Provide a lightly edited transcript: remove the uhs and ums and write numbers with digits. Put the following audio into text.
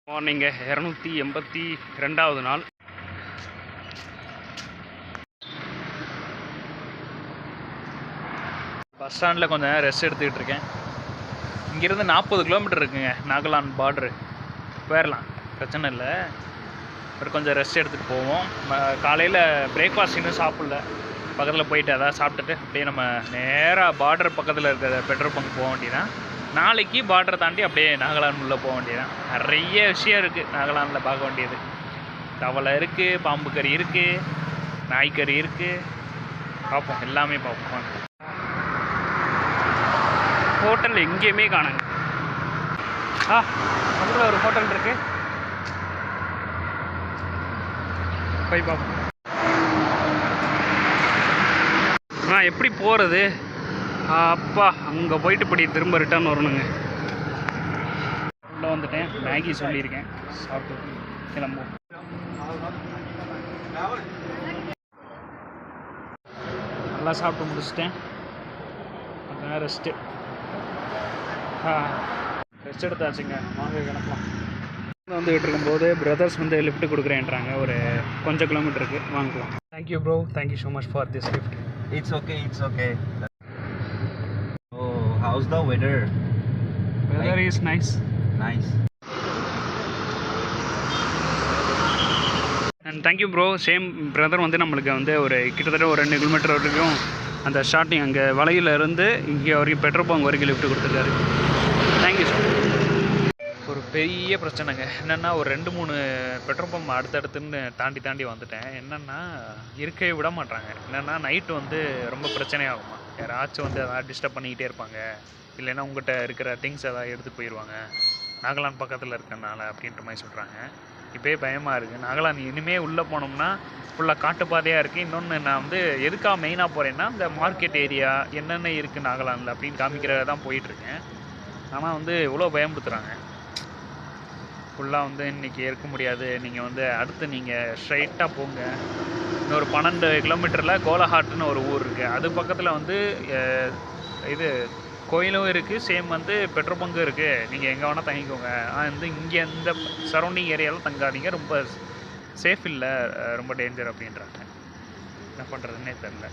Morning 282வது நாள். Bus ஸ்டாண்டில் கொஞ்சம் ரெஸ்ட் எடுத்துக்கிட்டு இருக்கேன். இங்கேருந்து 40 கிலோமீட்டர் இருக்குங்க நாகாலாந்து பார்ட்ரு. போயிடலாம், பிரச்சனை இல்லை. பட் கொஞ்சம் ரெஸ்ட் எடுத்துகிட்டு போவோம். காலையில் பிரேக்ஃபாஸ்ட் இன்னும் சாப்பிடல. பக்கத்தில் போயிட்டு அதான் சாப்பிட்டுட்டு அப்படியே நம்ம நேராக பார்டர் பக்கத்தில் இருக்கிற பெட்ரோல் பங்க் போக வேண்டியதான். நாளைக்கு பார்டரை தாண்டி அப்படியே நாகாலாந்து உள்ளே போக வேண்டியதான். நிறைய விஷயம் இருக்குது நாகாலாந்தில் பார்க்க வேண்டியது. தவளை இருக்குது, பாம்பு கறி இருக்குது, நாய்க்கறி இருக்குது. பார்ப்போம், எல்லாமே பார்ப்போம். ஹோட்டல் எங்கேயுமே காணுங்க. பக்கத்தில் ஒரு ஹோட்டல் இருக்குது, போய் பார்ப்போம். எப்படி போகிறது? அப்பா, அங்கே போயிட்டு இப்படி திரும்ப ரிட்டர்ன் வரணுங்க. உள்ளே வந்துட்டேன், மேகி சொல்லியிருக்கேன், சாப்பிட்டு கிளம்புவோம். நல்லா சாப்பிட்டு முடிச்சிட்டேன். கொஞ்சம் ரெஸ்ட்டு எடுத்தாச்சுங்க. வாங்க கிளம்பலாம். வந்துகிட்டு இருக்கும்போது பிரதர்ஸ் வந்து லிஃப்ட் கொடுக்குறேன்றாங்க. ஒரு கொஞ்சம் கிலோமீட்டருக்கு வாங்கலாம். Thank you bro, thank you so much for this lift. It's okay, it's okay. Oh, how's the weather? Weather like, is nice. Nice. And thank you bro. Same brother வந்து நம்மளுக்கு வந்து ஒரு கிட்டத்தட்ட ஒரு 2 கிலோமீட்டர் வரைக்கும் அந்த ஸ்டார்டிங் அங்கே வலையில் இருந்து இங்கே வரைக்கும் பெட்ரோல் பங்க் வரைக்கும் லிஃப்ட் கொடுத்துருக்காரு. Thank you so much. ஒரு பெரிய பிரச்சனைங்க என்னென்னா, ஒரு 2-3 பெட்ரோல் பம்ப் அடுத்தடுத்துன்னு தாண்டி வந்துட்டேன். என்னென்னா, இருக்கவே விட மாட்டாங்க. என்னென்னா, நைட்டு வந்து ரொம்ப பிரச்சனையாகுமா. யாராச்சும் வந்து எதாவது டிஸ்டர்ப் பண்ணிக்கிட்டே இருப்பாங்க, இல்லைன்னா உங்கள்கிட்ட இருக்கிற திங்ஸ் எதாவது எடுத்து போயிடுவாங்க நாகாலாந்து பக்கத்தில் இருக்கனால அப்படின்ற மாதிரி சொல்கிறாங்க. இப்போயே பயமாக இருக்குது. நாகாலாந்து இனிமேல் உள்ளே போனோம்னா ஃபுல்லாக காட்டுப்பாதையாக இருக்குது. இன்னொன்று, நான் வந்து எதுக்காக மெயினாக போகிறேன்னா, இந்த மார்க்கெட் ஏரியா என்னென்ன இருக்குது நாகாலாந்தில் அப்படின்னு காமிக்கிறத தான் போயிட்டுருக்கேன். ஆனால் வந்து இவ்வளோ பயன்படுத்துகிறாங்க. ஃபுல்லாக வந்து இன்றைக்கி இருக்க முடியாது, நீங்கள் வந்து அடுத்து நீங்கள் ஸ்ட்ரைட்டாக போங்க. இன்னொரு 12 கிலோமீட்டரில் கோலாஹாட்னு ஒரு ஊர் இருக்குது. அது பக்கத்தில் வந்து இது கோயிலும் இருக்குது, சேம் வந்து பெட்ரோல் பங்கும் இருக்குது. நீங்கள் எங்கே வேணால் தங்கிக்கோங்க. வந்து இங்கே இந்த சரௌண்டிங் ஏரியாவில் தங்காதீங்க, ரொம்ப சேஃப் இல்லை, ரொம்ப டேஞ்சர் அப்படின்றாங்க. என்ன பண்ணுறதுன்னே தெரில.